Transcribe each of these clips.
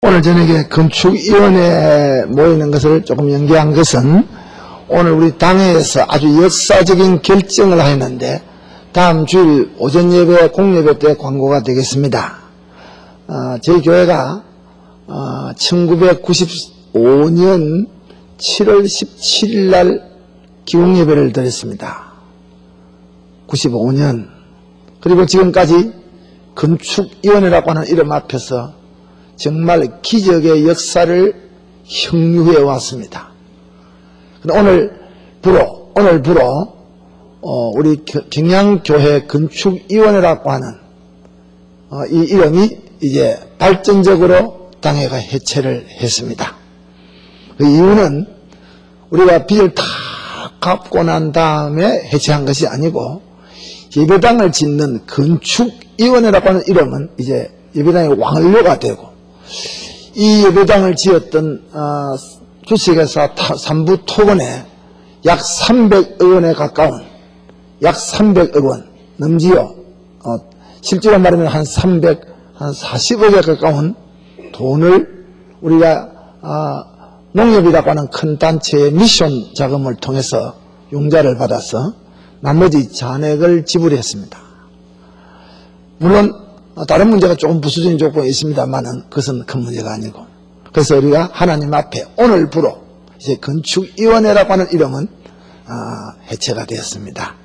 오늘 저녁에 건축위원회에 모이는 것을 조금 연기한 것은 오늘 우리 당회에서 아주 역사적인 결정을 하였는데 다음 주일 오전 예배, 공예배 때 광고가 되겠습니다. 저희 교회가 1995년 7월 17일 날 기공예배를 드렸습니다. 95년. 그리고 지금까지 건축위원회라고 하는 이름 앞에서 정말 기적의 역사를 형유해 왔습니다. 오늘부로 우리 경양교회 건축위원회라고 하는 이 이름이 이제 발전적으로 당회가 해체를 했습니다. 그 이유는 우리가 빚을 다 갚고 난 다음에 해체한 것이 아니고 예배당을 짓는 건축위원회라고 하는 이름은 이제 예배당의 왕료가 되고 이 예배당을 지었던 주식회사 삼부 토건에 약 300억 원에 가까운 약 300억 원 넘지요. 실제로 말하면 한 40억에 가까운 돈을 우리가 농협이라고 하는 큰 단체의 미션 자금을 통해서 융자를 받아서 나머지 잔액을 지불했습니다. 물론 다른 문제가 조금 부수적인 조건이 있습니다만은 그것은 큰 문제가 아니고, 그래서 우리가 하나님 앞에 오늘부로 이제 건축위원회라고 하는 이름은 해체가 되었습니다.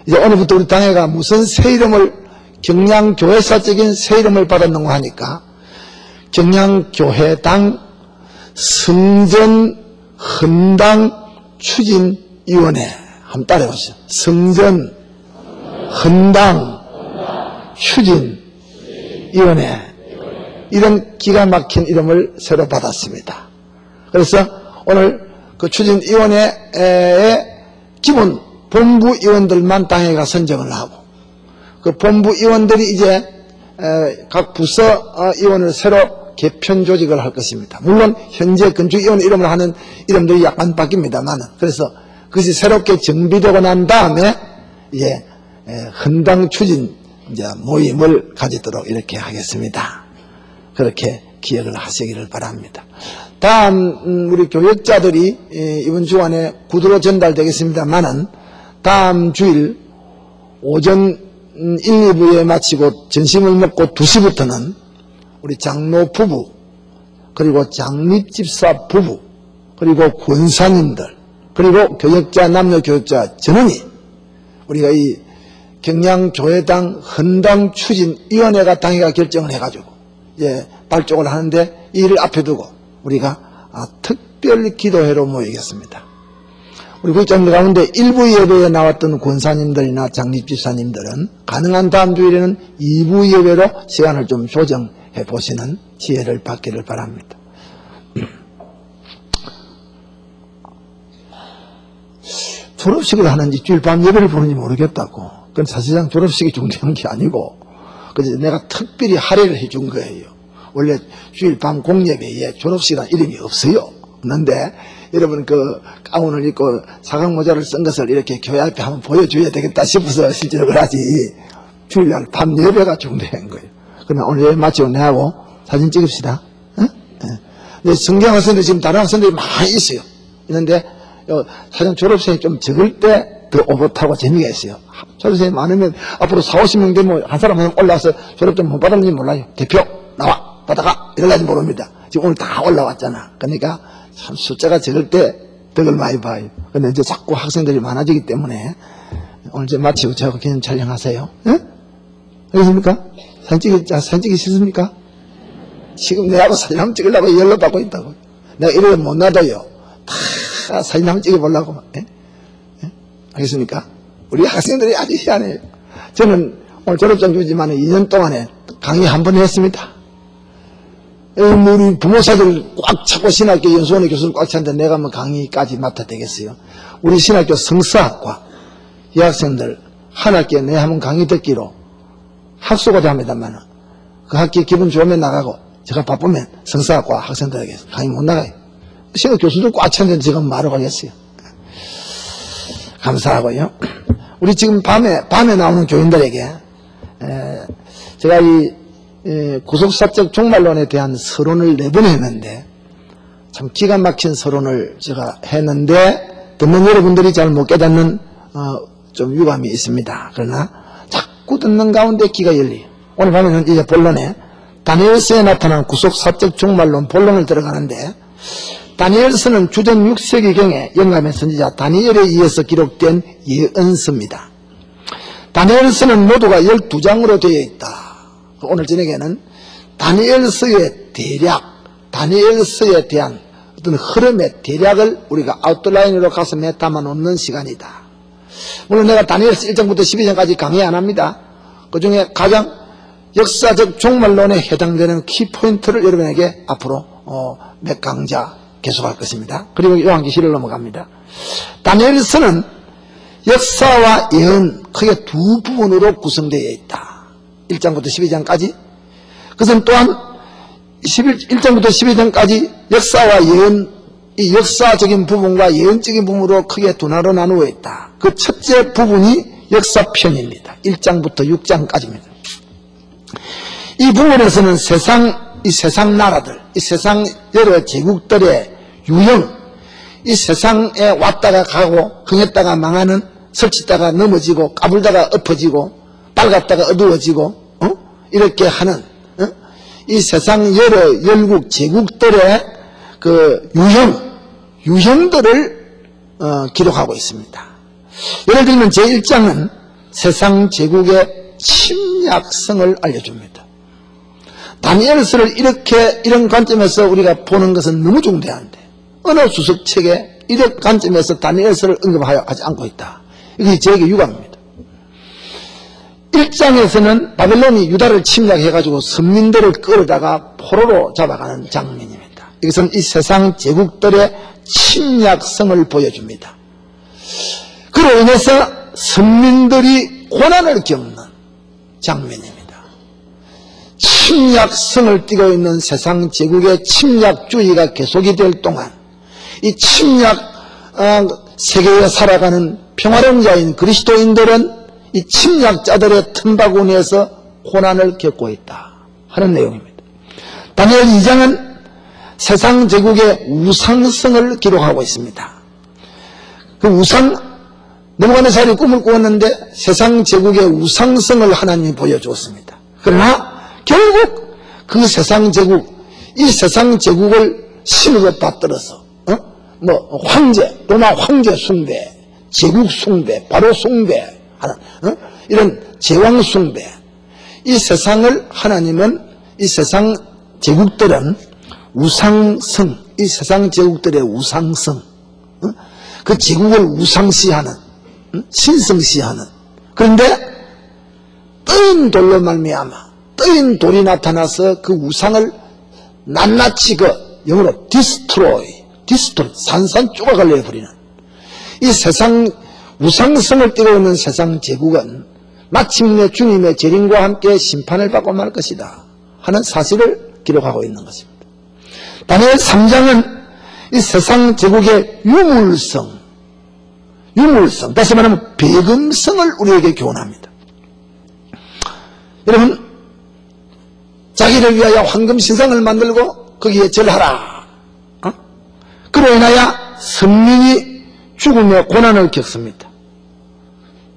이제 오늘부터 우리 당회가 무슨 새 이름을, 경양교회사적인 새 이름을 받았는가 하니까 경양교회당 성전 헌당 추진위원회. 한번 따라해보시죠. 성전 헌당 추진위원회. 이런 기가 막힌 이름을 새로 받았습니다. 그래서 오늘 그 추진위원회의 기본 본부위원들만 당회가 선정을 하고, 그 본부위원들이 이제 각 부서위원을 새로 개편 조직을 할 것입니다. 물론 현재 건축위원 이름을 하는 이름들이 약간 바뀝니다만, 그래서 그것이 새롭게 정비되고 난 다음에 이제 헌당 추진 이제 모임을 가지도록 이렇게 하겠습니다. 그렇게 기억을 하시기를 바랍니다. 다음 우리 교역자들이 이번 주 안에 구두로 전달되겠습니다만은 다음 주일 오전 1, 2부에 마치고 점심을 먹고 2시부터는 우리 장로 부부, 그리고 장립집사 부부, 그리고 권사님들, 그리고 교역자, 남녀 교역자 전원이 우리가 이 경양교회당 헌당 추진위원회가 당회가 결정을 해가지고 이제 발족을 하는데, 이 일을 앞에 두고 우리가 특별 기도회로 모이겠습니다. 우리 구역자님들 가운데 일부 예배에 나왔던 권사님들이나 장립집사님들은 가능한 다음 주일에는 2부 예배로 시간을 좀 조정해 보시는 지혜를 받기를 바랍니다. 졸업식을 하는지 주일 밤 예배를 보는지 모르겠다고. 그건 사실상 졸업식이 중요한 게 아니고, 그래서 내가 특별히 할애를 해준 거예요. 원래 주일 밤 공예배에 졸업식이라는 이름이 없어요. 없는데 여러분 그 가운을 입고 사각 모자를 쓴 것을 이렇게 교회 앞에 한번 보여줘야 되겠다 싶어서 실제로 그러지, 주일날 밤 예배가 중요한 거예요. 그러면 오늘 예배 마치고 내하고 사진 찍읍시다. 응? 네. 성경 학생들 지금 다른 학생들이 많이 있어요. 있는데 사실 졸업생이 좀 적을 때 더 오붓하고 재미가 있어요. 졸업생이 많으면 앞으로 40-50명 되면 한 사람 한 올라와서 졸업증 못 받을지 몰라요. 대표 나와 받아가 이럴지 모릅니다. 지금 오늘 다 올라왔잖아. 그러니까 참 숫자가 적을 때 덕을 많이 봐요. 근데 이제 자꾸 학생들이 많아지기 때문에 오늘 이제 마치고 저하고 기념 촬영하세요. 응? 알겠습니까? 사진 찍기 싫습니까? 지금 내하고 사진 한번 찍으려고 연락받고 있다고. 내가 이러면 못 놔둬요. 다 사진 한번 찍어보려고. 예? 예? 알겠습니까? 우리 학생들이 아주 희한해요. 저는 오늘 졸업장 주지만 2년 동안에 강의 한 번 했습니다. 우리 부모사들 꽉 차고 신학교 연수원의 교수를 꽉 찼는데 내가 뭐 강의까지 맡아 되겠어요? 우리 신학교 성서학과 이 학생들 한 학기에 내 한번 강의 듣기로 학수고자 합니다만 그 학기 기분 좋으면 나가고 제가 바쁘면 성서학과 학생들에게 강의 못 나가요. 신학 교수들 꽉 찼는데 제가 말을 하겠어요. 감사하고요. 우리 지금 밤에 나오는 교인들에게 제가 이 구속사적 종말론에 대한 서론을 4번 했는데 참 기가 막힌 서론을 제가 했는데 듣는 여러분들이 잘 못 깨닫는 좀 유감이 있습니다. 그러나 자꾸 듣는 가운데 귀가 열려요. 오늘 보면은 이제 본론에 다니엘서에 나타난 구속사적 종말론 본론을 들어가는데, 다니엘서는 주전 6세기경에 영감의 선지자 다니엘에 의해서 기록된 예언서입니다. 다니엘서는 모두가 12장으로 되어 있다. 오늘 저녁에는 다니엘서의 대략, 다니엘서에 대한 어떤 흐름의 대략을 우리가 아웃라인으로 가슴에 담아 놓는 시간이다. 물론 내가 다니엘서 1장부터 12장까지 강의 안 합니다. 그 중에 가장 역사적 종말론에 해당되는 키포인트를 여러분에게 앞으로 몇 강좌 계속할 것입니다. 그리고 요한계시를 넘어갑니다. 다니엘서는 역사와 예언 크게 두 부분으로 구성되어 있다. 1장부터 12장까지. 그것은 또한 1장부터 12장까지 역사와 예언, 이 역사적인 부분과 예언적인 부분으로 크게 두 나로 나누어 있다. 그 첫째 부분이 역사편입니다. 1장부터 6장까지입니다. 이 부분에서는 이 세상 나라들, 이 세상 여러 제국들의 유형, 이 세상에 왔다가 가고 흥했다가 망하는, 설치다가 넘어지고 까불다가 엎어지고 빨갛다가 어두워지고 이렇게 하는 이 세상 여러 열국 제국들의 그 유형들을 기록하고 있습니다. 예를 들면 제1장은 세상 제국의 침략성을 알려줍니다. 다니엘서를 이런 관점에서 우리가 보는 것은 너무 중대한데 어느 수석책에 이런 관점에서 다니엘서를 언급하지 않고 있다. 이게 저에게 유감입니다. 1장에서는 바벨론이 유다를 침략해가지고 선민들을 끌어다가 포로로 잡아가는 장면입니다. 이것은 이 세상 제국들의 침략성을 보여줍니다. 그로 인해서 선민들이 고난을 겪는 장면입니다. 침략성을 띠고 있는 세상 제국의 침략주의가 계속이 될 동안 이 침략 세계에 살아가는 평화로운 자인 그리스도인들은 이 침략자들의 틈바구니에서 고난을 겪고 있다 하는 내용입니다. 다니엘 2장은 세상 제국의 우상성을 기록하고 있습니다. 그 느부갓네살이 꿈을 꾸었는데 세상 제국의 우상성을 하나님이 보여주었습니다. 그러나 결국 그 세상 제국, 이 세상 제국을 신으로 받들어서 황제, 로마 황제 숭배, 제국 숭배, 바로 숭배 하는 이런 제왕 숭배, 이 세상을 하나님은 이 세상 제국들은 우상성, 이 세상 제국들의 우상성, 그 제국을 우상시하는, 신성시하는. 그런데 떠인 돌로 말미암아 떠인 돌이 나타나서 그 우상을 낱낱이 영어로 destroy, 산산조각을 내버리는 이 세상 우상성을 띠고 있는 세상 제국은 마침내 주님의 재림과 함께 심판을 받고 말 것이다 하는 사실을 기록하고 있는 것입니다. 다니엘 3장은 이 세상 제국의 유물성, 다시 말하면 배금성을 우리에게 교훈합니다. 여러분, 자기를 위하여 황금신상을 만들고 거기에 절하라. 그로 인하여 선민이 죽음의 고난을 겪습니다.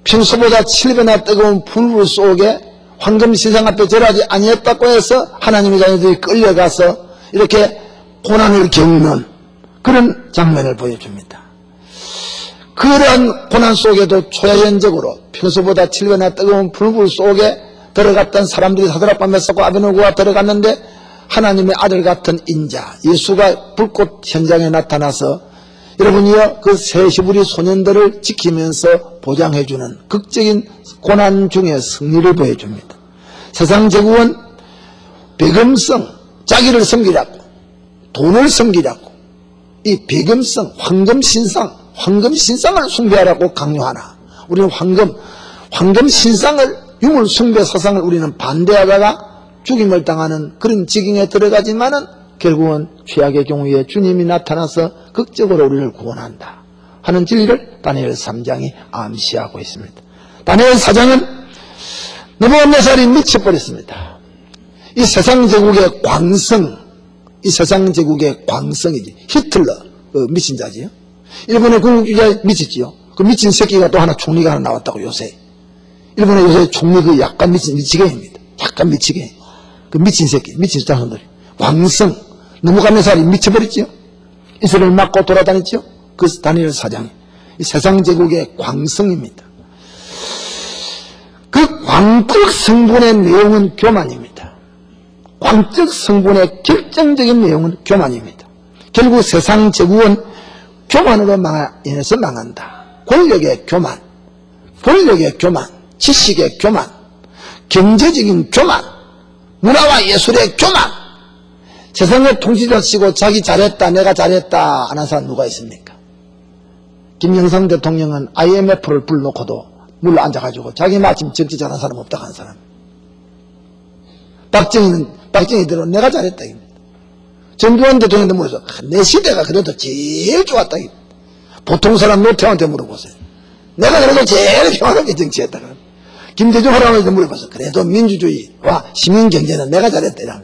평소보다 7배나 뜨거운 불 속에 황금신상 앞에 절하지 아니했다고 해서 하나님의 자녀들이 끌려가서 이렇게 고난을 겪는 그런 장면을 보여줍니다. 그러한 고난 속에도 초자연적으로 평소보다 7배나 뜨거운 불 속에 들어갔던 사람들이 사드락과 메삭과 아베노고가 들어갔는데 하나님의 아들 같은 인자 예수가 불꽃 현장에 나타나서 여러분이요 그 세시부리 소년들을 지키면서 보장해주는 극적인 고난 중의 승리를 보여줍니다. 세상 제국은 배금성, 자기를 섬기라고, 돈을 섬기라고 이 배금성, 황금신상을 숭배하라고 강요하나 우리는 황금신상을 유물 숭배 사상을 우리는 반대하다가 죽임을 당하는 그런 지경에 들어가지만은 결국은 최악의 경우에 주님이 나타나서 극적으로 우리를 구원한다 하는 진리를 다니엘 3장이 암시하고 있습니다. 다니엘 4장은 느부갓네살이 미쳐버렸습니다. 이 세상 제국의 광성, 이 세상 제국의 광성이지. 히틀러, 미친 자지요. 일본의 군국주의자 미쳤지요. 그 미친 새끼가 또 하나 총리가 하나 나왔다고 요새. 일본의 요새 총리 그 약간 미치게입니다. 약간 미치게. 그 미친 새끼, 미친 자손들이. 광성, 넘어가는 살이 미쳐버렸지요. 이스라엘 맞고 돌아다녔지요. 그 다니엘 사장이. 이 세상 제국의 광성입니다. 그 광적 성분의 내용은 교만입니다. 광적 성분의 결정적인 내용은 교만입니다. 결국 세상 제국은 교만으로 인해서 망한다. 권력의 교만, 권력의 교만, 지식의 교만, 경제적인 교만, 문화와 예술의 교만. 세상의 통치자 치고 자기 잘했다, 내가 잘했다 안 한 사람 누가 있습니까? 김영삼 대통령은 IMF를 불러놓고도 물러 앉아가지고 자기 마침 정치 잘한 사람 없다 한 사람. 박정희대로 내가 잘했다. 전두환 대통령한테 물어서 내 시대가 그래도 제일 좋았다. 보통 사람 노태우한테 물어보세요. 내가 그래도 제일 평화롭게 정치했다. 김대중 할아버지한테 물어봐서 그래도 민주주의와 시민경제는 내가 잘했다.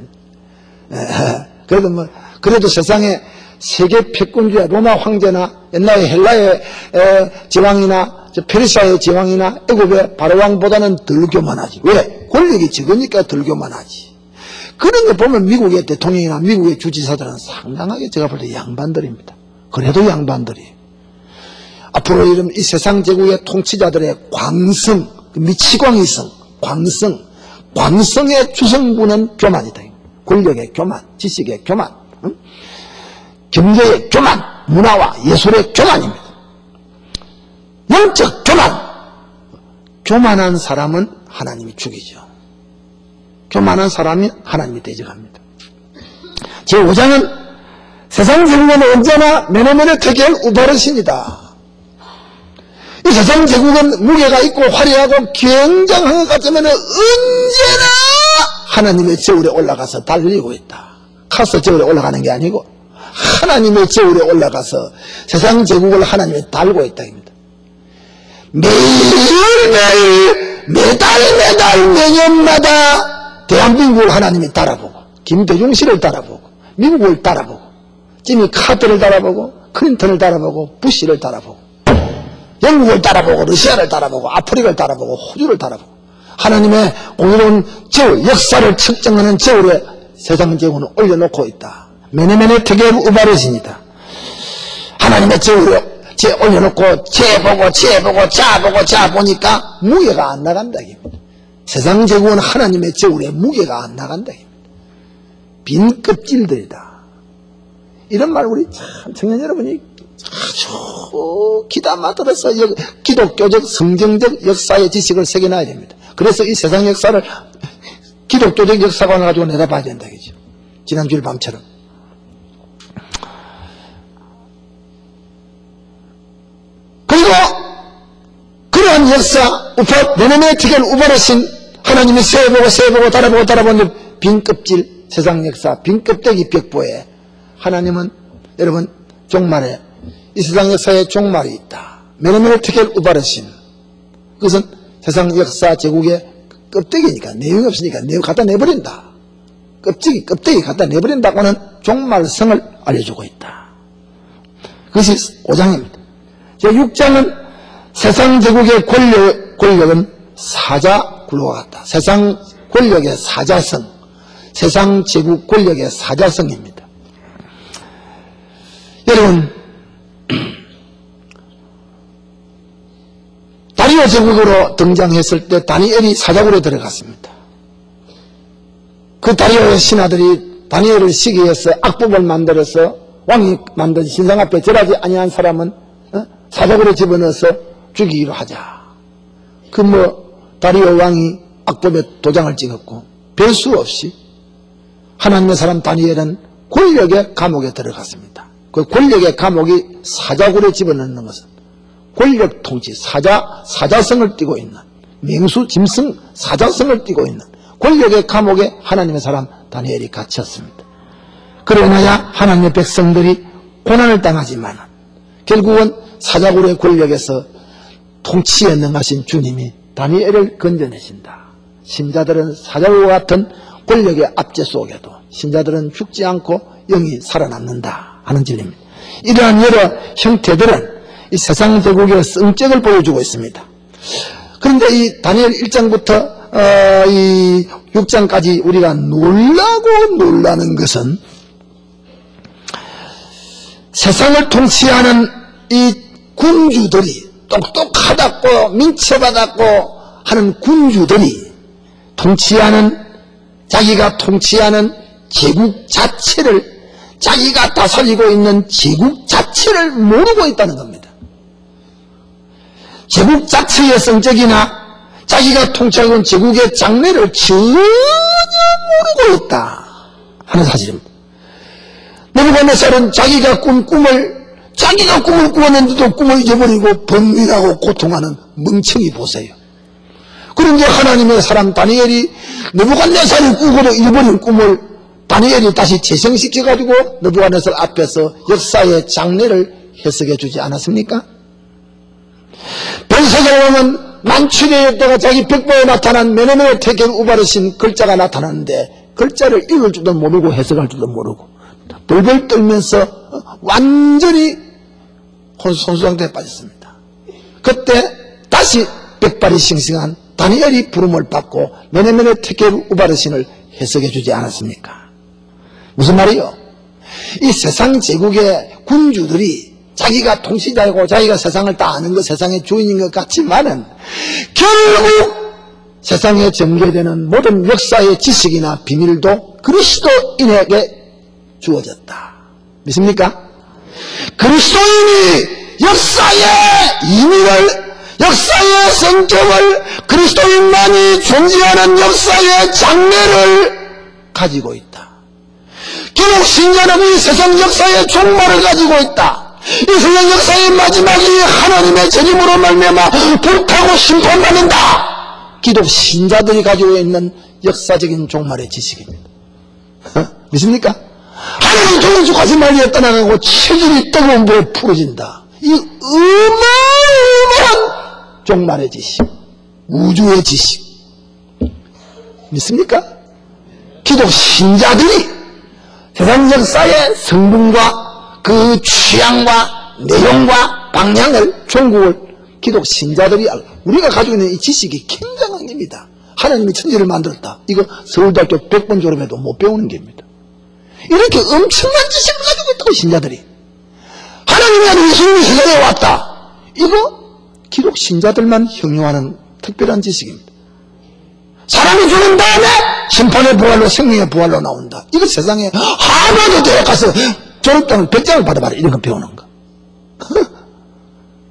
그래도 세상에 세계 패권주의 로마 황제나 옛날에 헬라의 제왕이나 페르시아의 제왕이나 애굽의 바로왕보다는 덜 교만하지. 왜? 권력이 적으니까 덜 교만하지. 그런 거 보면 미국의 대통령이나 미국의 주지사들은 상당하게 제가 볼 때 양반들입니다. 그래도 양반들이. 앞으로 이런 이 세상 제국의 통치자들의 광성, 미치광이성, 광성의 주성분은 교만이다. 권력의 교만, 지식의 교만, 경제의 교만, 문화와 예술의 교만입니다. 영적 교만. 교만한 사람은 하나님이 죽이죠. 교만한 사람이 하나님이 대적합니다. 제5장은 세상 제국은 언제나 메네메네 테겔 우바르신이다. 이 세상 제국은 무게가 있고 화려하고 굉장한 것 같으면 언제나 하나님의 저울에 올라가서 달리고 있다. 가서 저울에 올라가는 게 아니고 하나님의 저울에 올라가서 세상 제국을 하나님이 달고 있다입니다. 매달 매년마다 대한민국을 하나님이 따라보고 김대중 씨를 따라보고 미국을 따라보고 지미 카터를 따라보고 클린턴을 따라보고 부시를 따라보고 영국을 따라보고 러시아를 따라보고 아프리카를 따라보고 호주를 따라보고 하나님의 공의로운 저울, 역사를 측정하는 저울에 세상 제국은 올려놓고 있다. 메네메네 테겔 우바르신이다. 하나님의 저울에 올려놓고 재보고 자보니까 무게가 안 나간다. 세상 제국은 하나님의 저울에 무게가 안 나간다. 빈 껍질들이다. 이런 말 우리 참 청년 여러분이 아주 귀담아 들어서 기독교적 성경적 역사의 지식을 새겨놔야 됩니다. 그래서 이 세상 역사를 기독교적 역사관을 가지고 내다봐야 된다. 그죠? 지난주일 밤처럼. 그리고 그러한 역사, 메네메네 테겔 우바르신 하나님이 세보고 달아보는 빈 껍질 세상 역사, 빈 껍데기 벽보에 하나님은 여러분 종말에 이 세상 역사에 종말이 있다. 메네메네 테겔 우바르신. 그것은 세상 역사 제국의 껍데기니까 내용이 없으니까 내용 갖다 내버린다. 껍데기 갖다 내버린다고는 종말성을 알려주고 있다. 그것이 5장입니다. 제6장은 세상 제국의 권력은 사자 굴과 같다. 세상 권력의 사자성, 세상 제국 권력의 사자성입니다. 여러분, 다리오 제국으로 등장했을 때 다니엘이 사자굴에 들어갔습니다. 그 다리오의 신하들이 다니엘을 시기해서 악법을 만들어서 왕이 만든 신상 앞에 절하지 아니한 사람은 사자굴에 집어넣어서 죽이기로 하자. 다리오 왕이 악법에 도장을 찍었고 별수 없이 하나님의 사람 다니엘은 권력의 감옥에 들어갔습니다. 그 권력의 감옥이 사자굴에 집어넣는 것은 권력 통치, 사자성을 띠고 있는, 맹수, 짐승, 사자성을 띠고 있는 권력의 감옥에 하나님의 사람 다니엘이 갇혔습니다. 그러나야 하나님의 백성들이 고난을 당하지만 결국은 사자굴의 권력에서 통치에 능하신 주님이 다니엘을 건져내신다. 신자들은 사자굴과 같은 권력의 압제 속에도 신자들은 죽지 않고 영이 살아남는다 하는 진리입니다. 이러한 여러 형태들은 이 세상 제국의 성격을 보여주고 있습니다. 그런데 이 다니엘 1장부터 이 6장까지 우리가 놀라는 것은 세상을 통치하는 이 군주들이 똑똑하다고 민첩하다고 하는 군주들이 자기가 통치하는 제국 자체를, 자기가 다스리고 있는 제국 자체를 모르고 있다는 겁니다. 제국 자체의 성격이나 자기가 통치하고 있는 제국의 장래를 전혀 모르고 있다 하는 사실입니다. 느부갓네살은 자기가 꿈을 꾸었는데도 꿈을 잊어버리고 번민하고 고통하는 멍청이 보세요. 그런데 하나님의 사람 다니엘이 느부갓네살이 꾸고도 잃어버린 꿈을 다니엘이 다시 재생시켜가지고 느부갓네살 앞에서 역사의 장래를 해석해 주지 않았습니까? 벨사살 왕은 만취되었다가 자기 벽보에 나타난 메네메네 테겔 우바르신 글자가 나타났는데 글자를 읽을 줄도 모르고 해석할 줄도 모르고 벌벌 떨면서 완전히 혼수상태에 빠졌습니다. 그때 다시 백발이 싱싱한 다니엘이 부름을 받고 메네메네 테겔 우바르신을 해석해 주지 않았습니까? 무슨 말이요? 이 세상 제국의 군주들이 자기가 통치자이고 자기가 세상을 다 아는 것, 세상의 주인인 것 같지만은 결국 세상에 전개되는 모든 역사의 지식이나 비밀도 그리스도인에게 주어졌다. 믿습니까? 그리스도인이 역사의 의미를, 역사의 성격을, 그리스도인만이 존재하는 역사의 장래를 가지고 있다. 기독 신자는 이 세상 역사의 종말을 가지고 있다. 이 세상 역사의 마지막이 하나님의 재림으로 말미암아 불타고 심판받는다. 기독 신자들이 가지고 있는 역사적인 종말의 지식입니다. 믿습니까? 하나님 종말까지 말리에 떠나가고 체질이 뜨거운 불에 풀어진다. 이 어마어마한 종말의 지식, 우주의 지식. 믿습니까? 기독 신자들이 세상 역사의 성분과 그 취향과 내용과 방향을, 종국을 기독 신자들이 알고, 우리가 가지고 있는 이 지식이 굉장한 겁니다. 하나님이 천지를 만들었다. 이거 서울대학교 100번 졸업해도 못 배우는 겁니다. 이렇게 엄청난 지식을 가지고 있다고, 신자들이. 하나님이 아닌 예수님이 세상에 왔다. 이거 기독 신자들만 형용하는 특별한 지식입니다. 사람이 죽은 다음에 심판의 부활로, 생명의 부활로 나온다. 이거 세상에 하나도 대학 가서 졸업장을 100장을 받아봐라. 이런 거 배우는 거.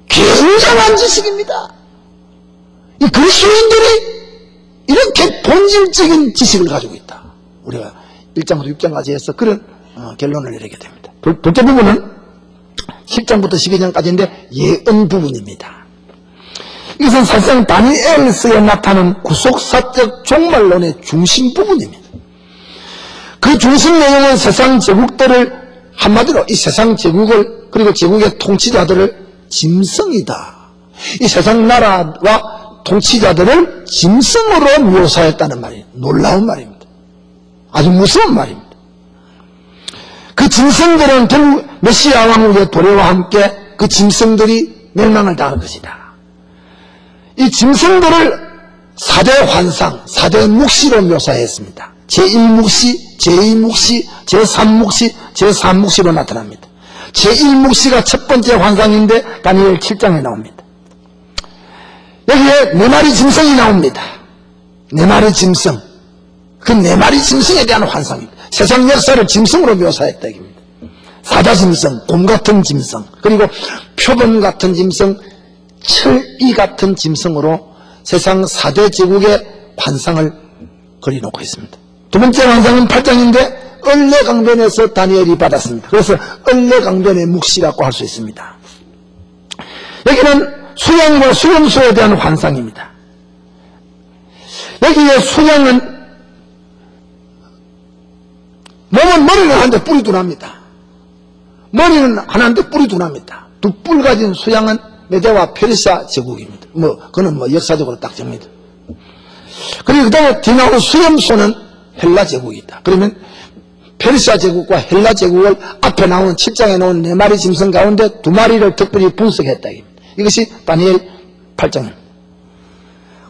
굉장한 지식입니다. 이 그리스도인들이 이렇게 본질적인 지식을 가지고 있다. 우리가 1장부터 6장까지 해서 그런 결론을 내리게 됩니다. 둘째 부분은 10장부터 12장까지인데 예언 부분입니다. 이것은 사실상 다니엘서에 나타나는 구속사적 종말론의 중심 부분입니다. 그 중심 내용은 세상 제국들을, 한마디로 이 세상 제국을, 그리고 제국의 통치자들을 짐승이다. 이 세상 나라와 통치자들을 짐승으로 묘사했다는 말이에요. 놀라운 말입니다. 아주 무서운 말입니다. 그 짐승들은 결국 메시아 왕국의 도래와 함께 그 짐승들이 멸망을 당할 것이다. 이 짐승들을 4대 환상, 4대 묵시로 묘사했습니다. 제1묵시, 제2묵시, 제3묵시, 제3묵시로 나타납니다. 제1묵시가 첫 번째 환상인데 다니엘 7장에 나옵니다. 여기에 4마리 짐승이 나옵니다. 4마리 짐승. 그 4마리 짐승에 대한 환상입니다. 세상 역사를 짐승으로 묘사했다 얘기입니다. 사자짐승, 곰 같은 짐승, 그리고 표범 같은 짐승, 철이 같은 짐승으로 세상 4대 제국의 환상을 그려놓고 있습니다. 두 번째 환상은 8장인데 을레강변에서 다니엘이 받았습니다. 그래서 을레강변의 묵시라고 할 수 있습니다. 여기는 수양과 수염소에 대한 환상입니다. 여기에 수양은 몸은 머리는 하나인데 뿔이 둔합니다. 머리는 하나인데 뿔이 둔합니다. 두 뿔 가진 수양은 메대와 페르시아 제국입니다. 그거는 역사적으로 딱 정립니다. 그리고 그 다음에 뒤나오는 수염소는 헬라 제국이다. 그러면 페르시아 제국과 헬라 제국을 앞에 나오는 7장에 나오는 4마리 짐승 가운데 2마리를 특별히 분석했다. 이것이 다니엘 8장입니다.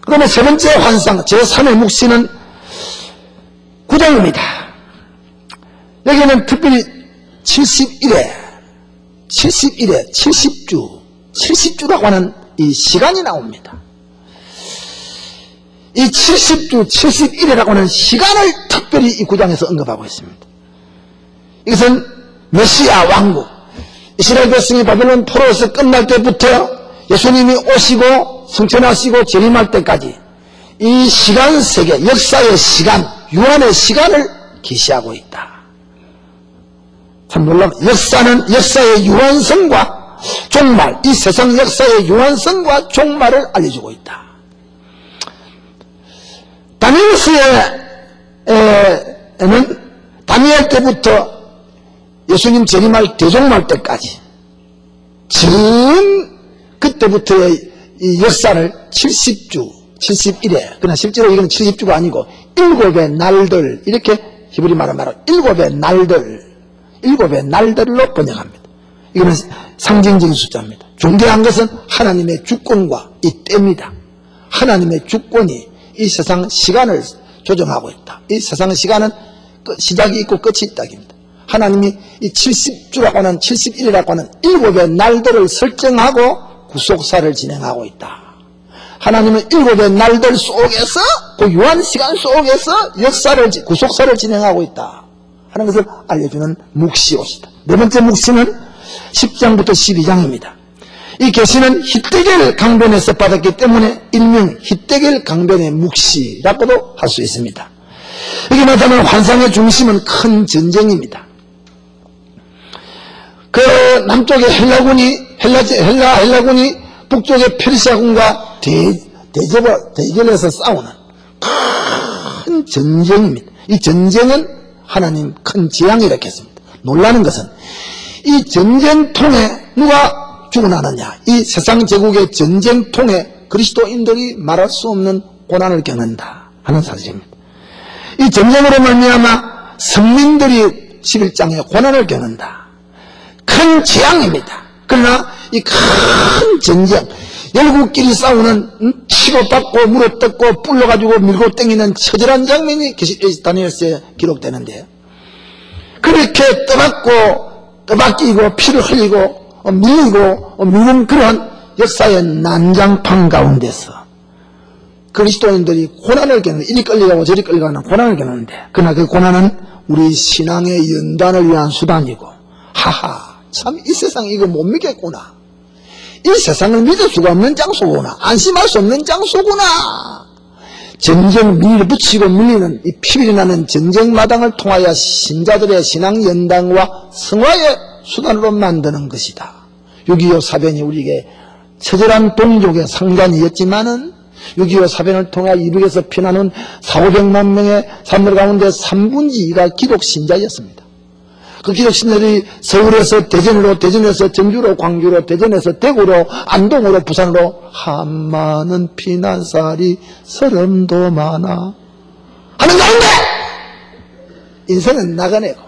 그 다음에 세 번째 환상, 제3의 묵시는 9장입니다. 여기는 특별히 70일에 70주라고 하는 이 시간이 나옵니다. 이 70주, 70일이라고 하는 시간을 특별히 이 9장에서 언급하고 있습니다. 이것은 메시아 왕국, 이스라엘 백성이 바벨론 포로에서 끝날 때부터 예수님이 오시고 승천하시고 재림할 때까지 이 시간 세계, 역사의 시간, 유한의 시간을 계시하고 있다. 참 놀라운, 역사는 역사의 유한성과 종말, 이 세상 역사의 유한성과 종말을 알려주고 있다. 다니엘서에는 다니엘 때부터 예수님 재림할 대종말 때까지 그때부터의 이 역사를 70주, 70일에, 그러나 실제로 이건 70주가 아니고 7의 날들, 이렇게 히브리 말은 7의 날들로 번역합니다. 이거는 상징적인 숫자입니다. 중대한 것은 하나님의 주권과 이 때입니다. 하나님의 주권이 이 세상 시간을 조정하고 있다. 이 세상 시간은 시작이 있고 끝이 있다입니다. 하나님이 이 70주라고 하는 71이라고 하는 7의 날들을 설정하고 구속사를 진행하고 있다. 하나님은 7의 날들 속에서 그 유한 시간 속에서 구속사를 진행하고 있다 하는 것을 알려주는 묵시옷이다. 네 번째 묵시는 10장부터 12장입니다. 이 계시는 히데겔 강변에서 받았기 때문에 일명 히데겔 강변의 묵시라고도 할 수 있습니다. 여기 나타나는 환상의 중심은 큰 전쟁입니다. 그 남쪽의 헬라군이 북쪽의 페르시아군과 대결해서 싸우는 큰 전쟁입니다. 이 전쟁은 하나님 큰 재앙을 일으켰습니다. 놀라는 것은 이 전쟁통에 누가 죽어나느냐, 이 세상 제국의 전쟁통에 그리스도인들이 말할 수 없는 고난을 겪는다 하는 사실입니다. 이 전쟁으로 말미암아 성민들이 11장에 고난을 겪는다. 큰 재앙입니다. 그러나 이 큰 전쟁, 열국끼리 싸우는 치고받고 물어뜯고 불러가지고 밀고 땡기는 처절한 장면이 다니엘서에 기록되는데요. 그렇게 떠받기고 피를 흘리고 밀리고 미는 그런 역사의 난장판 가운데서 그리스도인들이 고난을 겪는, 이리 끌려가고 저리 끌려가는 고난을 겪는데, 그러나 그 고난은 우리 신앙의 연단을 위한 수단이고, 참 이 세상 이거 못 믿겠구나, 이 세상을 믿을 수가 없는 장소구나, 안심할 수 없는 장소구나, 전쟁 밀어붙이고 밀리는 이 피비리 나는 전쟁마당을 통하여 신자들의 신앙 연단과 성화의 수단으로 만드는 것이다. 6.25 사변이 우리에게 처절한 동족의 상잔이었지만은 6.25 사변을 통해 이북에서 피난온 400~500만 명의 사람들 가운데 3분의 2가 기독신자였습니다. 그 기독신자들이 서울에서 대전으로, 대전에서 전주로, 광주로, 대전에서 대구로, 안동으로, 부산으로, 한많은 피난살이 서름도 많아 하는 가운데 인생은 나가내고,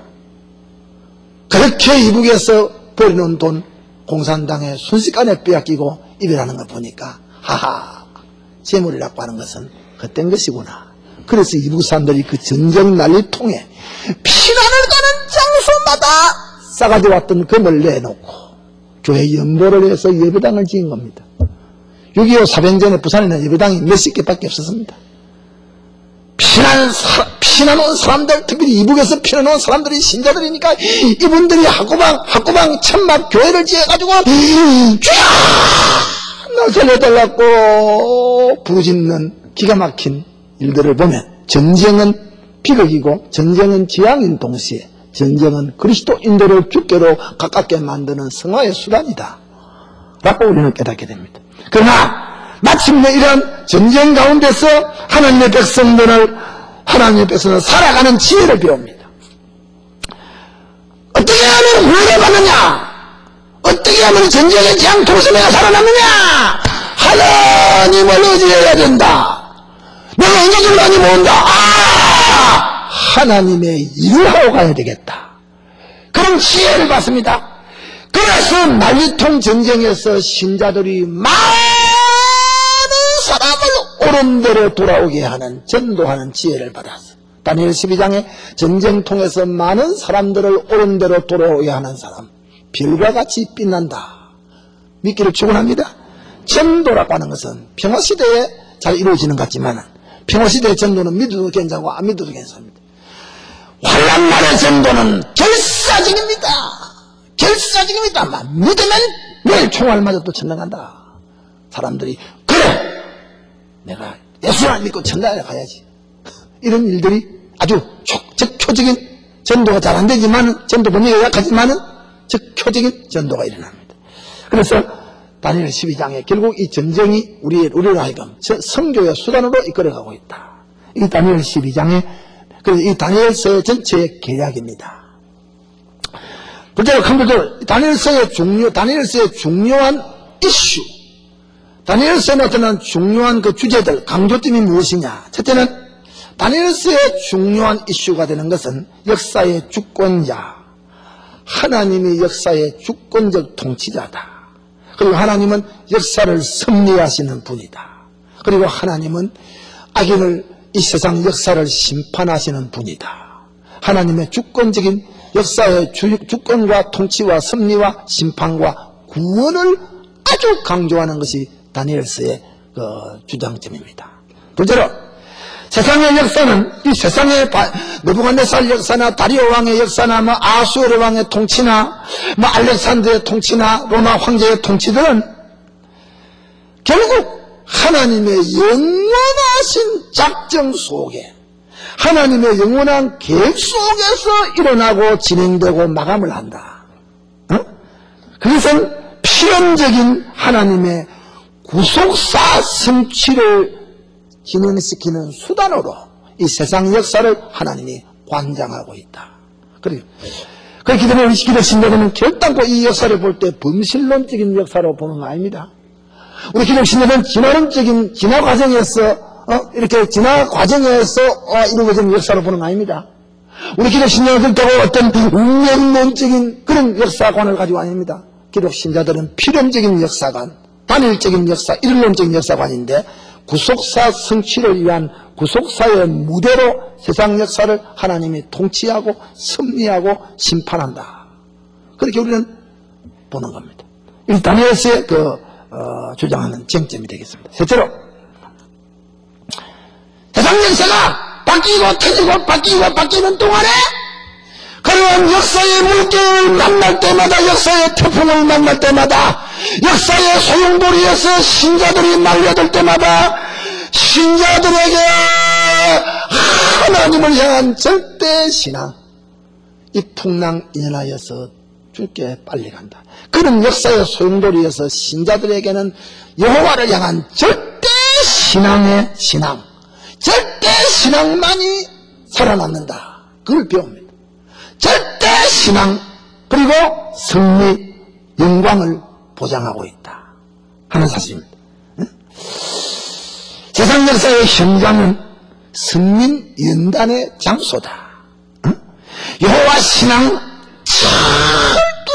그렇게 이북에서 버려놓은 돈 공산당에 순식간에 빼앗기고 이별하는 걸 보니까 재물이라고 하는 것은 헛된 것이구나. 그래서 이북 사람들이 그 전쟁 난리통에 피난을 가는 장소마다 싸가지 왔던 금을 내놓고 교회 연보를 해서 예배당을 지은 겁니다. 6.25 사변전에 부산에는 예배당이 몇십 개밖에 없었습니다. 피난 온 사람들, 특별히 이북에서 피난 온 사람들이 신자들이니까 이분들이 학구방 천막 교회를 지어가지고 주야 나 살려달라고 부르짖는 기가 막힌 일들을 보면, 전쟁은 비극이고 전쟁은 재앙인 동시에 전쟁은 그리스도인들을 주께로 가깝게 만드는 성화의 수단이다 라고 우리는 깨닫게 됩니다. 그러나 마침내 이런 전쟁 가운데서 하나님의 백성들을 살아가는 지혜를 배웁니다. 어떻게 하면 훈련을 받느냐, 어떻게 하면 전쟁의 재앙 통해서 내가 살아남느냐, 하나님을 의지해야 된다. 내가 언제쯤 하나님 온다. 하나님의 일을 하고 가야 되겠다. 그런 지혜를 받습니다. 그래서 난리통 전쟁에서 신자들이 많은 사람을 옳은 대로 돌아오게 하는, 전도하는 지혜를 받았어. 다니엘 12장에 전쟁통에서 많은 사람들을 옳은 대로 돌아오게 하는 사람, 별과 같이 빛난다. 믿기를 축원합니다. 전도라고 하는 것은 평화시대에 잘 이루어지는 것 같지만, 평화시대의 전도는 믿어도 괜찮고 안 믿어도 괜찮습니다. 환난날의 전도는 결사적입니다. 결사적입니다. 믿으면 내일 총알 맞아도 천당 간다. 사람들이 그래, 내가 예수를 믿고 천당에 가야지. 이런 일들이 아주 적초적인 전도가 잘 안 되지만, 전도 번역이 약하지만 적초적인 전도가 일어납니다. 그래서 다니엘 12장에 결국 이 전쟁이 우리를 하여금 선교의 수단으로 이끌어가고 있다. 이 다니엘 12장에, 그래서 이 다니엘서의 전체의 계략입니다. 둘째로 다니엘서의 중요한 이슈, 다니엘서에 나타난 중요한 그 주제들, 강조점이 무엇이냐. 첫째는 다니엘서의 중요한 이슈가 되는 것은 역사의 주권자, 하나님이 역사의 주권적 통치자다. 그리고 하나님은 역사를 섭리하시는 분이다. 그리고 하나님은 악인을, 이 세상 역사를 심판하시는 분이다. 하나님의 주권적인 역사의 주권과 통치와 섭리와 심판과 구원을 아주 강조하는 것이 다니엘서의 주장점입니다. 둘째로 세상의 역사는, 이 세상의 느부갓네살 역사나 다리오 왕의 역사나 아수르 왕의 통치나 알렉산드의 통치나 로마 황제의 통치들은 결국 하나님의 영원하신 작정 속에, 하나님의 영원한 계획 속에서 일어나고 진행되고 마감을 한다. 그것은 필연적인 하나님의 구속사 성취를 진행시키는 수단으로 이 세상 역사를 하나님이 관장하고 있다. 그렇기 때문에 우리 기독 신자들은 결단코 이 역사를 볼 때 범실론적인 역사로 보는 거 아닙니다. 우리 기독 신자들은 진화 과정에서 이루어진 역사로 보는 거 아닙니다. 우리 기독 신자들은 어떤 운명론적인 그런 역사관을 가지고 아닙니다. 기독 신자들은 필연적인 역사관, 단일적인 역사, 일론적인 역사관인데, 구속사 성취를 위한 구속사의 무대로 세상 역사를 하나님이 통치하고 섭리하고 심판한다. 그렇게 우리는 보는 겁니다. 이 다니엘서의 주장하는 쟁점이 되겠습니다. 셋째로, 세상 역사가 바뀌고 터지고 바뀌고 바뀌는 동안에 그러한 역사의 물결을 만날 때마다, 역사의 태풍을 만날 때마다, 역사의 소용돌이에서 신자들이 말려들 때마다 신자들에게 하나님을 향한 절대 신앙, 이 풍랑 인하여서 주께 빨리 간다. 그런 역사의 소용돌이에서 신자들에게는 여호와를 향한 절대 신앙의 신앙, 절대 신앙만이 살아남는다. 그걸 배웁니다. 절대 신앙, 그리고 승리, 영광을 보장하고 있다 하는 사실입니다. 세상 역사의 현장은 선민 연단의 장소다. 여호와 신앙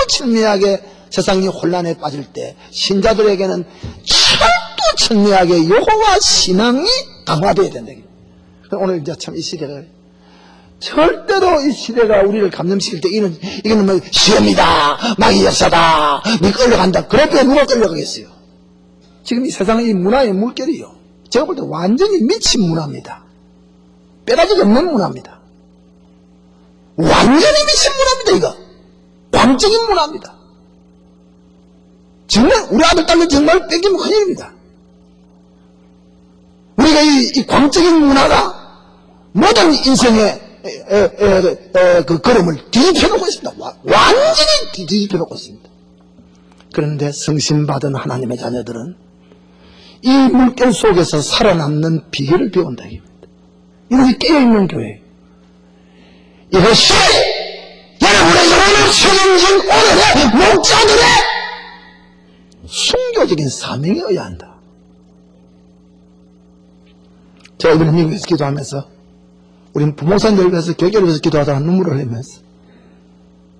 철두철미하게 세상이 혼란에 빠질 때 신자들에게는 철두철미하게 여호와 신앙이 강화되어야 된다. 오늘 이제 참 이 시대가 절대로 이 시대가 우리를 감염시킬 때 이거는 시험이다, 마귀 역사다, 니 끌려간다. 그럴 때 누가 끌려가겠어요? 지금 이 세상의 이 문화의 물결이요, 제가 볼 때 완전히 미친 문화입니다. 빼가지가 없는 문화입니다. 완전히 미친 문화입니다. 이거 광적인 문화입니다. 정말 우리 아들 딸들 정말 뺏기면 큰일입니다. 우리가 이 광적인 문화가 모든 인생의 그 걸음을 뒤집혀놓고 있습니다. 완전히 뒤집혀놓고 있습니다. 그런데 성신받은 하나님의 자녀들은 이 물결 속에서 살아남는 비결을 배운다. 이것이 깨어있는 교회. 이것이 여러분의 영혼을 책임진 오늘의 목자들의 순교적인 사명이어야 한다. 제가 이번에 미국에서 기도하면서 우린 부목사님들 위해서 교회를 위해서 기도하다가 눈물을 흘리면서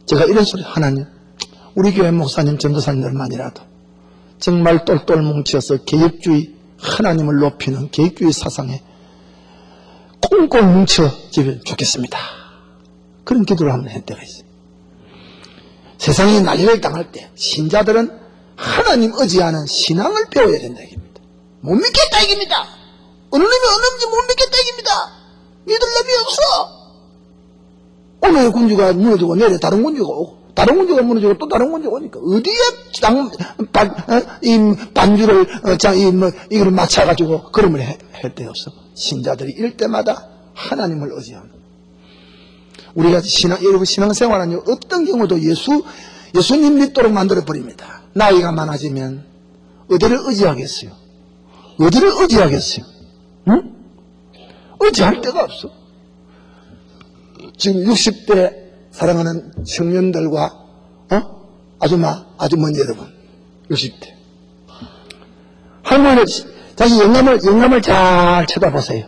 제가 이런 소리, 하나님, 우리 교회 목사님, 전도사님들만이라도 정말 똘똘 뭉쳐서 개혁주의, 하나님을 높이는 개혁주의 사상에 꽁꽁 뭉쳐지면 좋겠습니다. 그런 기도를 한번 할 때가 있어요. 세상이 난리를 당할 때 신자들은 하나님 의지하는 신앙을 배워야 된다 이깁니다. 못 믿겠다 이깁니다. 어느 놈이 어느 놈인지 못 믿겠다 이깁니다. 믿을 놈이 없어. 오늘 군주가 무너지고 내일 다른 군주가 오고 다른 군주가 무너지고 또 다른 군주가 오니까 어디에 반주를 이걸 맞춰가지고 걸음을 할 데 없어. 신자들이 이럴 때마다 하나님을 의지하는. 우리가 여러분 신앙생활은 어떤 경우도 예수님 믿도록 만들어버립니다. 나이가 많아지면 어디를 의지하겠어요? 어디를 의지하겠어요? 응? 의지할 데가 없어. 지금 60대 사랑하는 청년들과 아주머니 여러분 60대 할머니 자기 영감을 잘 쳐다보세요.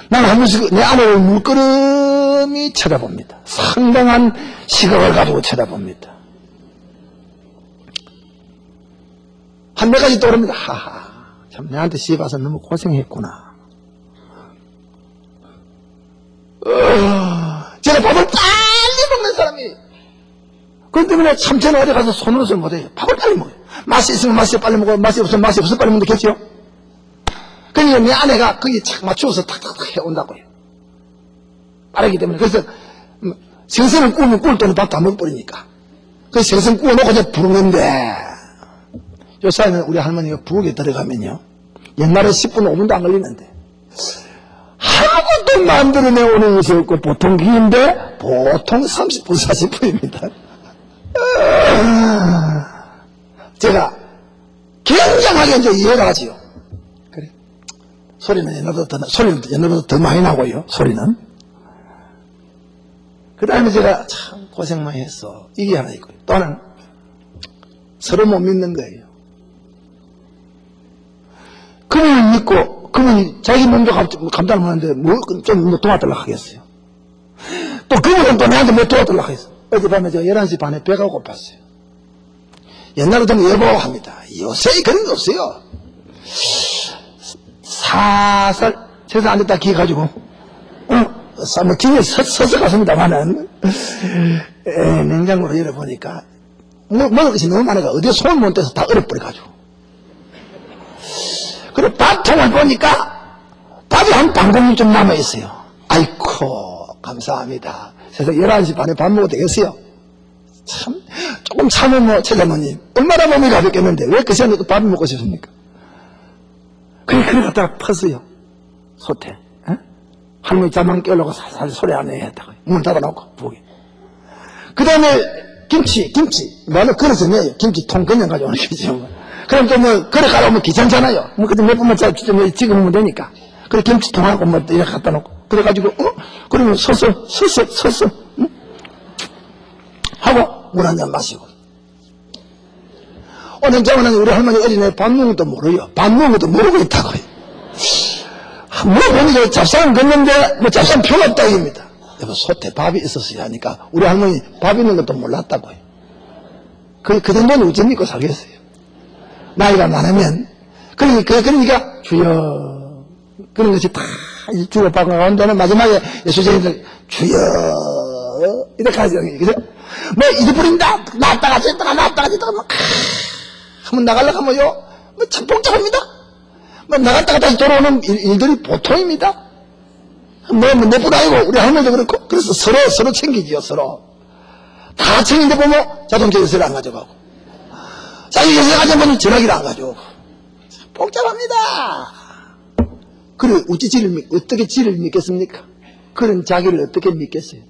나는 한 번씩 내 아내를 물끄러미 쳐다봅니다. 상당한 시각을 가지고 쳐다봅니다. 한 몇 가지 떠오릅니다. 하하, 참 내한테 시집 와서 너무 고생했구나. 제가 밥을 빨리 먹는 사람이 그것 때문에 참새는 어디 가서 손으로서 못해요. 밥을 빨리 먹어요. 맛이 있으면 맛이 빨리 먹고 맛이 없으면 맛이 없어 빨리 먹는 게 겠죠. 그러니까 내 아내가 거기에 착 맞추어서 탁탁탁 해온다고요. 빠르기 때문에. 그래서 생선을 구우면 구울 때는 밥도 안 먹어버리니까 그래서 생선 구워놓고 이제 부르는데 요사이는 우리 할머니가 부엌에 들어가면요 옛날에 10분 5분도 안 걸리는데 아무것도 만들어내오는 것이 없고 보통 길인데 보통 30분 40분입니다. 제가 굉장하게 이제 이해가 가지요. 그래. 소리는 옛날보다 더 많이 나고요. 소리는. 그 다음에 제가 참 고생 많이 했어. 이게 하나 있고요. 또 하나는 서로 못 믿는 거예요. 그분을 믿고 그분이 자기 몸도 감당을 못하는데 좀 도와달라고 하겠어요. 또 그분은 또 나한테 뭐 도와달라고 하겠어요. 어젯밤에 제가 11시 반에 배가 고팠어요. 옛날에 좀 여보 합니다. 요새 그런 게 없어요. 살살 세상 앉았다 기가지고 뭐 집에 서서 갔습니다만은 냉장고를 열어보니까 먹을 것이 너무 많으니까 어디에 손을 못 대서 다 얼어버려가지고 그리고 밥통을 보니까 밥이 한 방공이 좀 남아있어요. 아이고 감사합니다. 그래서 11시 반에 밥 먹어도 되겠어요. 참 조금 참으면 뭐 최장모님 얼마나 몸이 가볍겠는데 왜 그 시간에 또 밥을 먹고 싶습니까? 그래 갖다가 펐어요. 소태 할머니 잠만 깨우려고 살살 소리 안 해 했다가 문을 닫아놓고 부엌에 그 다음에 김치 뭐는 그릇을 내요. 김치통 그냥 가져오는 김치요. 그럼 또 뭐 그래 가려오면 귀찮잖아요. 뭐 그때 몇 번만 찍으면 되니까 그래 김치통하고 뭐 이렇게 갖다 놓고 그래가지고 그러면 서서 응? 하고 물 한 잔 마시고 오늘 저번에 우리 할머니 어린애 밥 먹는 것도 모르요. 밥 먹는 것도 모르고 있다고요. 뭐 보니까 잡상 걷는데 뭐 잡상 표가 없다 이겁니다. 여보 소태 밥이 있었어야 하니까 우리 할머니 밥 있는 것도 몰랐다고요. 그 정도는 어찌 믿고 살겠어요. 나이가 많으면 그러니까 주여 그런 것이 다 주고받고 나온 데는 마지막에 예수쟁이들 주여 이렇게 하죠. 그죠? 뭐 잊어버린다 나왔다가 졌다가 뭐 한번 나가려고 하면요 뭐 참 복잡합니다. 뭐 나갔다가 다시 돌아오는 일들이 보통입니다. 내뿐 아니고 우리 할머니도 그렇고 그래서 서로 챙기지요. 서로 다 챙긴데 보면 자동차 열쇠를 안 가져가고 자기 열쇠 가져가면 전화기를 안 가져오고 복잡합니다. 그래 어떻게 지를 믿겠습니까? 그런 자기를 어떻게 믿겠어요?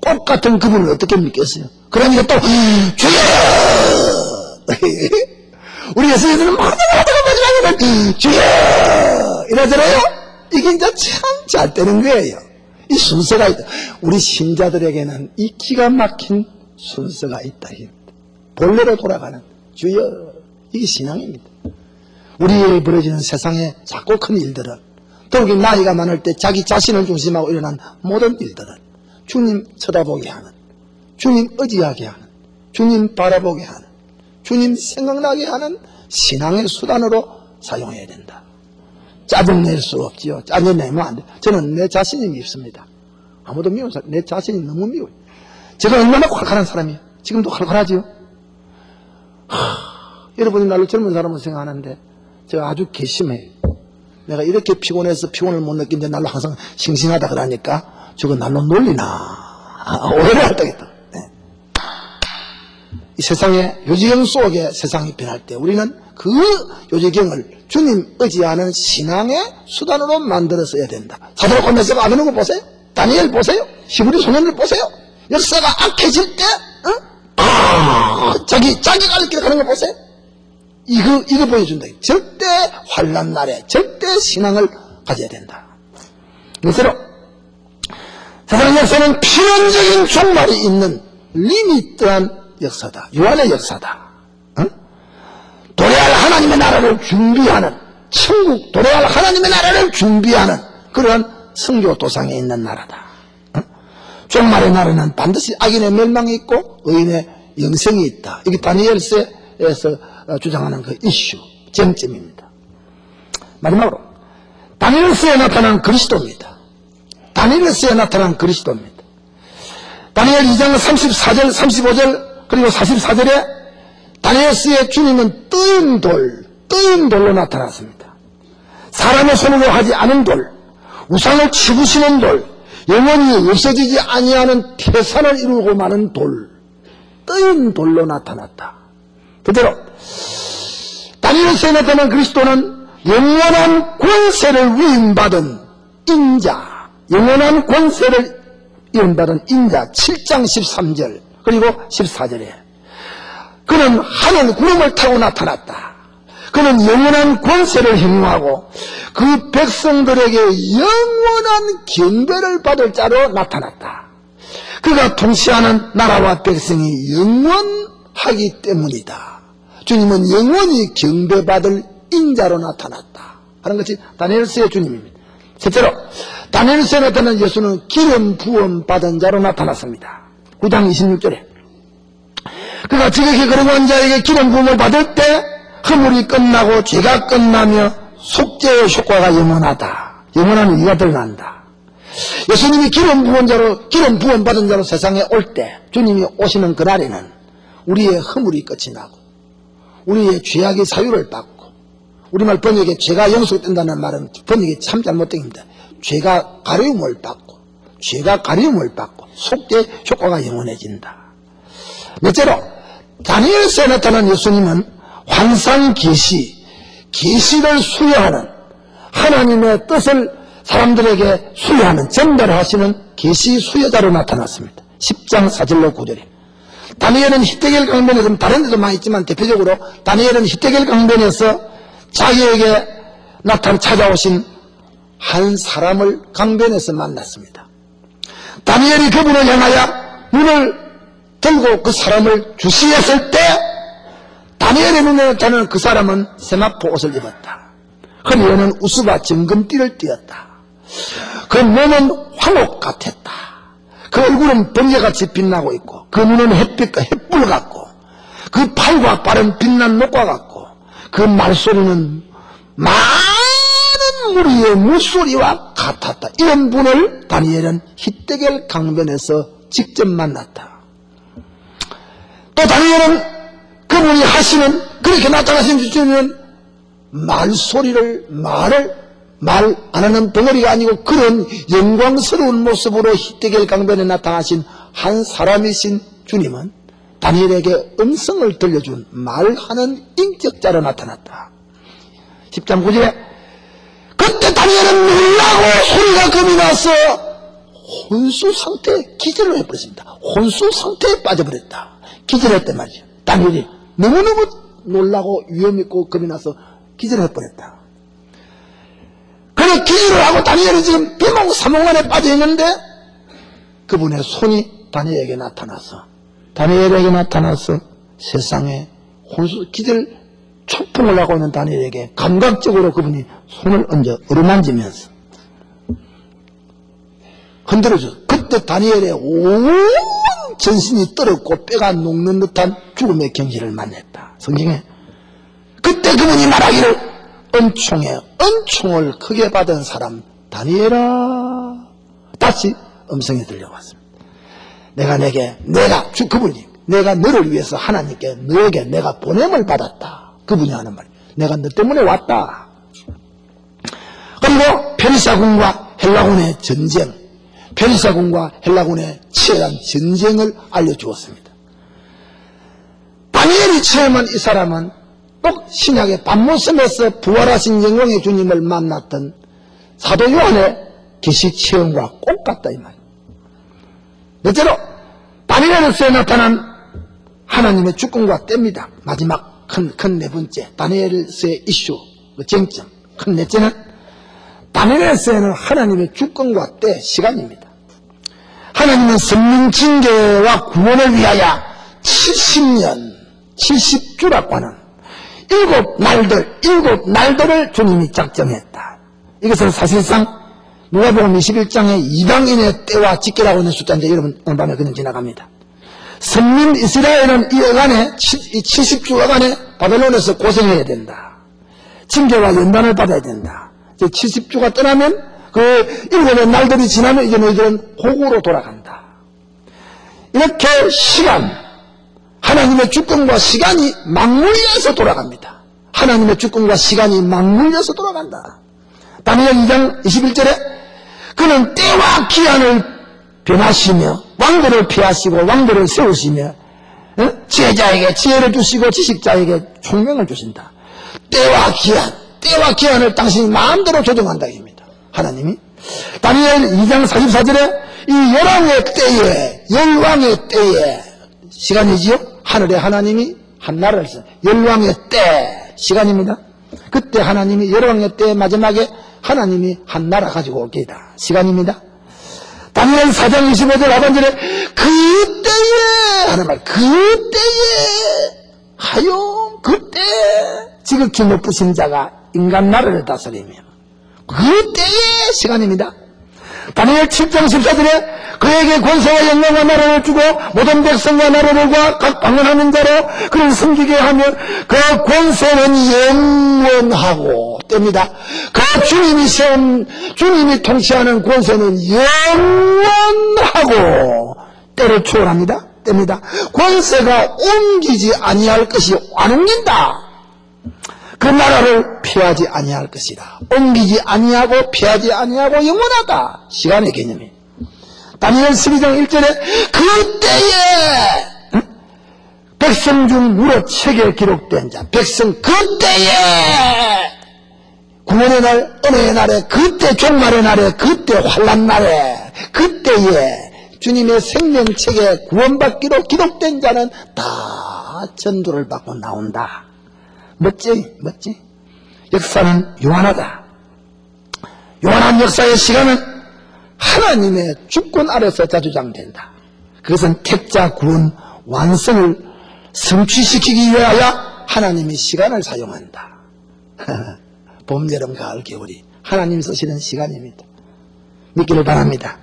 꽃 같은 그분을 어떻게 믿겠어요? 그러니까 또 주여 우리 예수님은 마지막에는 주여 이러잖아요. 이게 이제 참 잘 되는 거예요. 이 순서가 있다. 우리 신자들에게는 이 기가 막힌 순서가 있다. 본래로 돌아가는 주여 이게 신앙입니다. 우리의 벌어지는 세상에 작고 큰 일들은 더욱이 나이가 많을 때 자기 자신을 중심하고 일어난 모든 일들은 주님 쳐다보게 하는, 주님 의지하게 하는, 주님 바라보게 하는, 주님 생각나게 하는 신앙의 수단으로 사용해야 된다. 짜증낼 수 없지요. 짜증내면 안 돼. 저는 내 자신이 밉습니다. 아무도 미운 사람, 내 자신이 너무 미워요. 제가 얼마나 콸콸한 사람이에요. 지금도 콸콸하지요. 여러분이 나를 젊은 사람으로 생각하는데 제가 아주 괘씸해요. 내가 이렇게 피곤해서 피곤을 못 느끼는데 날로 항상 싱싱하다 그러니까 저거 날로 놀리나 오해를 할 때겠다. 네. 이 세상의 요지경 속에 세상이 변할 때 우리는 그 요지경을 주님 의지하는 신앙의 수단으로 만들어 써야 된다. 사도락 권면서가 아는 거 보세요. 다니엘 보세요. 히브리 소년들 보세요. 역사가 악해질 때 자기가 이렇게 가는 거 보세요. 이거 보여준다. 절대 환난 날에 절대 신앙을 가져야 된다. 그래서 세상 역사는 필연적인 종말이 있는 리미트한 역사다. 유한의 역사다. 도래할 하나님의 나라를 준비하는, 천국 도래할 하나님의 나라를 준비하는 그런 성교 도상에 있는 나라다. 종말의 나라는 반드시 악인의 멸망이 있고 의인의 영생이 있다. 이게 다니엘서에서 주장하는 그 이슈, 쟁점입니다. 마지막으로 다니엘서에 나타난 그리스도입니다. 다니엘서에 나타난 그리스도입니다. 다니엘 2장 34절, 35절 그리고 44절에 다니엘서의 주님은 뜨인 돌로 나타났습니다. 사람의 손으로 하지 않은 돌, 우상을 치부시는 돌, 영원히 없어지지 아니하는 태산을 이루고 마는 돌, 뜨인 돌로 나타났다. 그대로 다니엘서에 나타난 그리스도는 영원한 권세를 위임받은 인자, 영원한 권세를 위임받은 인자 7장 13절 그리고 14절에 그는 하늘 구름을 타고 나타났다. 그는 영원한 권세를 행용하고 그 백성들에게 영원한 경배를 받을 자로 나타났다. 그가 통치하는 나라와 백성이 영원하기 때문이다. 주님은 영원히 경배받을 인자로 나타났다 하는 것이 다니엘서의 주님입니다. 셋째로 다니엘서에 나타난 예수는 기름 부음 받은 자로 나타났습니다. 9장 26절에 그가 지극히 거룩한 자에게 기름 부음을 받을 때 허물이 끝나고 죄가 끝나며 속죄의 효과가 영원하다. 영원한 의가 드러난다. 예수님이 기름 부음 받은 자로 세상에 올 때 주님이 오시는 그날에는 우리의 허물이 끝이 나고 우리의 죄악의 사유를 받고 우리말 번역에 죄가 용서된다는 말은 번역이 참 잘못된 겁니다. 죄가 가려움을 받고 속죄 효과가 영원해진다. 넷째로 다니엘서에 나타난 예수님은 환상 계시를 수여하는 하나님의 뜻을 사람들에게 수여하는 전달하시는 계시 수여자로 나타났습니다. 10장 4절로 9절에 다니엘은 히데겔 강변에서 다른 데도 많이 있지만 대표적으로 다니엘은 히데겔 강변에서 자기에게 찾아오신 한 사람을 강변에서 만났습니다. 다니엘이 그분을 향하여 눈을 들고 그 사람을 주시했을 때 다니엘의 눈에 나타나는 그 사람은 세마포 옷을 입었다. 허리에는 우스바 정금띠를 띠었다. 그 몸은 황옥 같았다. 그 얼굴은 번개같이 빛나고 있고 그 눈은 햇빛과 햇불 같고 그 팔과 발은 빛난 녹과 같고 그 말소리는 많은 무리의 물소리와 같았다. 이런 분을 다니엘은 히데겔 강변에서 직접 만났다. 또 다니엘은 그분이 하시는 그렇게 나타나신 주님은 말 안 하는 덩어리가 아니고 그런 영광스러운 모습으로 히데겔 강변에 나타나신 한 사람이신 주님은 다니엘에게 음성을 들려준 말하는 인격자로 나타났다. 10장 9절에 그때 다니엘은 놀라고 소리가 겁이 나서 혼수 상태에 기절을 해버렸습니다. 혼수 상태에 빠져버렸다. 기절했단 말이죠. 다니엘이 너무너무 놀라고 위험했고 겁이 나서 기절해버렸다. 그래 기절을 하고 다니엘이 지금 비몽사몽 안에 빠져있는데 그분의 손이 다니엘에게 나타나서 세상에 기절 초풍을 하고 있는 다니엘에게 감각적으로 그분이 손을 얹어 어루만지면서 흔들어줘. 그때 다니엘의 온 전신이 떨었고 뼈가 녹는 듯한 죽음의 경지를 만났다. 성경에. 그때 그분이 말하기를 은총을 크게 받은 사람 다니엘아. 다시 음성이 들려왔습니다. 그분이 내가 너를 위해서 하나님께 너에게 내가 보냄을 받았다. 그분이 하는 말. 내가 너 때문에 왔다. 그리고 페르시아군과 헬라군의 전쟁, 페르시아군과 헬라군의 치열한 전쟁을 알려주었습니다. 다니엘이 체험한 이 사람은 또 신약의 밤모섬에서 부활하신 영광의 주님을 만났던 사도 요한의 계시 체험과 똑같다 이 말이에요. 넷째로 다니엘서에 나타난 하나님의 주권과 때입니다. 마지막 큰 네 번째 다니엘서의 이슈, 쟁점. 큰 넷째는 다니엘서에는 하나님의 주권과 때, 시간입니다. 하나님은 성령 징계와 구원을 위하여 70년, 70주라고 하는 7날들을 주님이 작정했다. 이것은 사실상 누가복음 21장의 이방인의 때와 직결하고 있는 숫자인데 여러분 오늘 밤에 그냥 지나갑니다. 선민 이스라엘은 이 70주간에 바벨론에서 고생해야 된다. 징계와 연단을 받아야 된다. 70주가 떠나면 그 7의 날들이 지나면 이제 너희들은 고국으로 돌아간다. 이렇게 하나님의 주권과 시간이 맞물려서 돌아갑니다. 하나님의 주권과 시간이 맞물려서 돌아간다. 다니엘 2장 21절에 그는 때와 기한을 변하시며 왕들을 피하시고 왕들을 세우시며 지혜자에게 지혜를 주시고 지식자에게 총명을 주신다. 때와 기한을 당신이 마음대로 조정한다 입니다. 하나님이. 다니엘 2장 44절에 이 열왕의 때에 시간이지요. 하늘에 하나님이 한나라를 열왕의 때 시간입니다. 그때 하나님이 열왕의 때 마지막에 하나님이 한나라 가지고 오기다 시간입니다. 다니엘 4장 25절 하반절에 그때에 하는 말, 그때 지극히 높으신 자가 인간 나라를 다스리며 그때의 시간입니다. 다니엘 7장 14절에 그에게 권세와 영광과 나라를 주고 모든 백성과 나라들과 각 방언하는 자로 그를 섬기게 하며 그 권세는 영원하고 때입니다. 그 주님이 통치하는 권세는 영원하고 때를 초월합니다. 때입니다. 권세가 옮기지 아니할 것이 안 옮긴다. 그 나라를 피하지 아니할 것이다. 옮기지 아니하고 피하지 아니하고 영원하다. 시간의 개념이. 다니엘 12장 1절에 그때에 백성 중 무릇 책에 기록된 자, 백성 그때에 구원의 날, 은혜의 날에, 그때 종말의 날에, 그때 환난 날에, 그때에 주님의 생명책에 구원받기로 기록된 자는 다 전도를 받고 나온다. 멋지? 역사는 요한하다. 요한한 역사의 시간은 하나님의 주권 아래서 자주장된다. 그것은 택자 구원 완성을 성취시키기 위하여 하나님이 시간을 사용한다. 봄, 여름, 가을, 겨울이 하나님 쓰시는 시간입니다. 믿기를 바랍니다.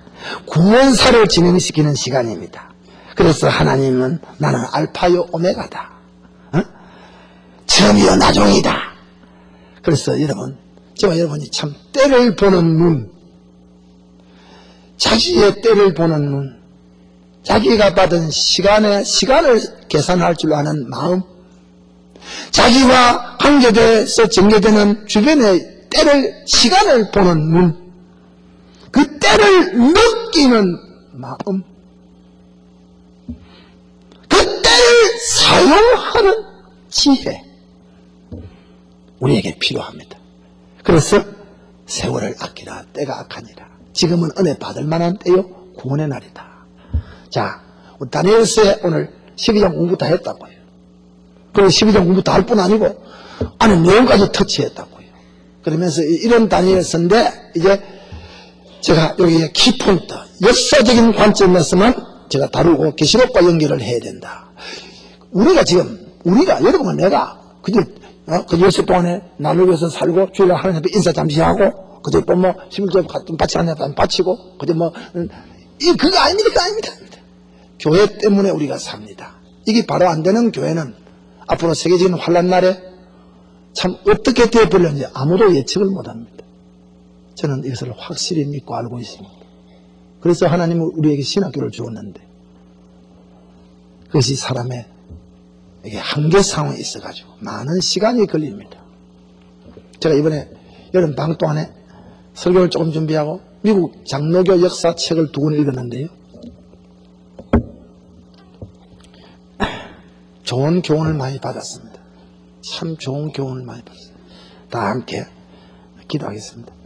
구원사를 진행시키는 시간입니다. 그래서 하나님은 나는 알파요 오메가다. 처음이요 나중이다. 그래서 여러분이 참 때를 보는 눈, 자기의 때를 보는 눈, 자기가 받은 시간을 계산할 줄 아는 마음, 자기와 관계돼서 전개되는 주변의 시간을 보는 눈, 그 때를 느끼는 마음, 그 때를 사용하는 지혜, 우리에게 필요합니다. 그래서 세월을 아끼라. 때가 악하니라. 지금은 은혜 받을 만한 때요 구원의 날이다. 자, 다니엘서에 오늘 12장 공부 다 했다고요. 그리고 12장 공부 다 할 뿐 아니고 안에 내용까지 터치했다고요. 그러면서 이런 다니엘서인데 이제 제가 여기에 키포인트, 역사적인 관점에서만 제가 다루고 계시록과 연결을 해야 된다. 여러분과 내가 그 10시 동안에 나를 위해서 살고 주일날 하나님 앞에 인사 잠시 하고 그저 뭐 11조 같은 바치 않냐면 바치고 그저 뭐 그거 아닙니다. 그거 아닙니다. 교회 때문에 우리가 삽니다. 이게 바로 안 되는 교회는 앞으로 세계적인 환란 날에 참 어떻게 되어버렸는지 아무도 예측을 못합니다. 저는 이것을 확실히 믿고 알고 있습니다. 그래서 하나님은 우리에게 신학교를 주었는데 그것이 사람의 한계 상황에 있어가지고 많은 시간이 걸립니다. 제가 이번에 여름 방학 동안에 설교를 조금 준비하고 미국 장로교 역사 책을 2권 읽었는데요. 좋은 교훈을 많이 받았습니다. 참 좋은 교훈을 많이 받았습니다. 다 함께 기도하겠습니다.